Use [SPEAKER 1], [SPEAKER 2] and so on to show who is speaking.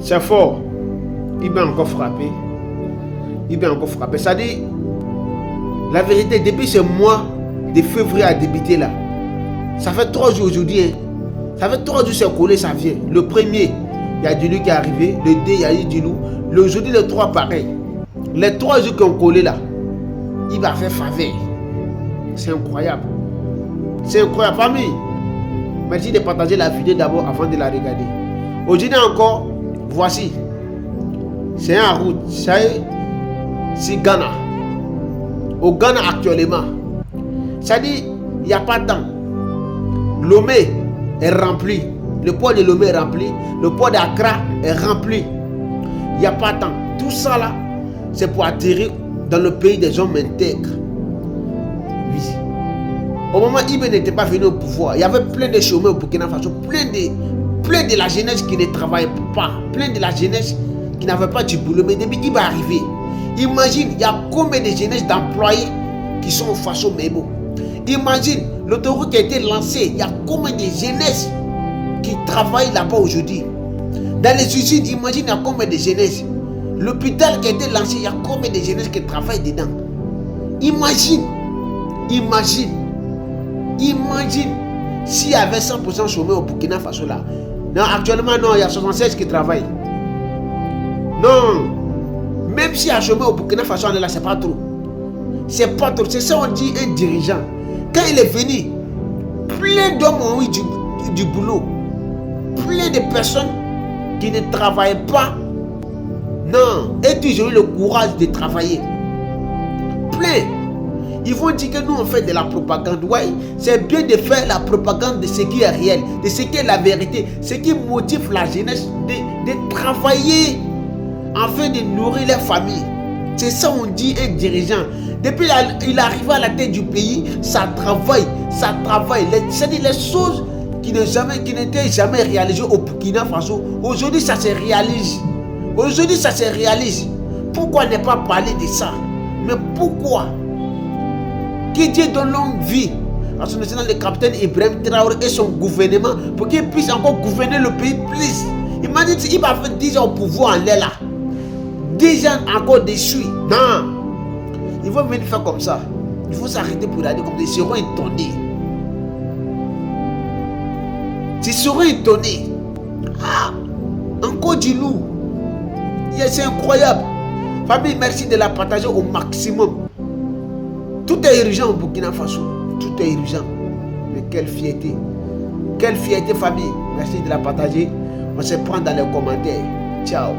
[SPEAKER 1] C'est fort. Il va encore frapper. Il va encore frapper. Ça dit, la vérité, depuis ce mois de février à débuter là, ça fait 3 jours aujourd'hui. Hein. Ça fait 3 jours c'est collé, ça vient. Le premier, il y a du loup qui est arrivé. Le 2, il y a eu du loup. Le jeudi, le 3, pareil. Les 3 jours qui ont collé là, il va faire faveur. C'est incroyable. C'est incroyable. Famille, merci de partager la vidéo d'abord avant de la regarder. Aujourd'hui encore, voici. C'est en route. C'est Ghana. Au Ghana actuellement. Ça dit, il n'y a pas de temps. Lomé est rempli. Le port de Lomé est rempli. Le port d'Accra est rempli. Il n'y a pas de temps. Tout ça là, c'est pour atterrir dans le pays des hommes intègres. Oui. Au moment où Ibn n'était pas venu au pouvoir, il y avait plein de chômeurs au Burkina Faso, plein de la jeunesse qui ne travaillait pas, plein de la jeunesse qui n'avait pas du boulot. Mais depuis qu'il va arriver, imagine, il y a combien de jeunesse d'employés qui sont au Faso Mebo. Imagine, l'autoroute qui a été lancée, il y a combien de jeunesse qui travaillent là-bas aujourd'hui. Dans les usines, imagine, il y a combien de jeunesse. L'hôpital qui a été lancé, il y a combien de jeunesse qui travaillent dedans. Imagine s'il y avait 100% chômeurs au Burkina Faso là. Non, actuellement, non, il y a 76 qui travaillent. Non, même s'il y a chômeur au Burkina Faso, on est là, c'est pas trop. C'est pas trop. C'est ça on dit un dirigeant. Quand il est venu, plein d'hommes ont eu du boulot. Plein de personnes qui ne travaillent pas. Non, et puis j'ai eu le courage de travailler. Plein. Ils vont dire que nous on fait de la propagande. Oui, c'est bien de faire la propagande de ce qui est réel, de ce qui est la vérité, ce qui motive la jeunesse de travailler afin de nourrir leur famille. C'est ça on dit un dirigeant. Depuis il arrive à la tête du pays, ça travaille. C'est-à-dire les choses qui n'étaient jamais réalisées au Burkina Faso. Aujourd'hui ça se réalise. Pourquoi ne pas parler de ça? Mais pourquoi? Que Dieu donne longue vie à son national, le capitaine Ibrahim Traoré et son gouvernement pour qu'il puisse encore gouverner le pays plus. Imagine s'il va faire 10 ans au pouvoir en l'air là. 10 ans encore déçus. Non. Ils vont venir faire comme ça. Il faut s'arrêter pour regarder comme ça. Ils seront étonnés. Ils seront étonnés. Ah, encore du loup. C'est incroyable. Famille, merci de la partager au maximum. Tout est urgent au Burkina Faso. Tout est urgent. Mais quelle fierté. Quelle fierté, famille. Merci de la partager. On se prend dans les commentaires. Ciao.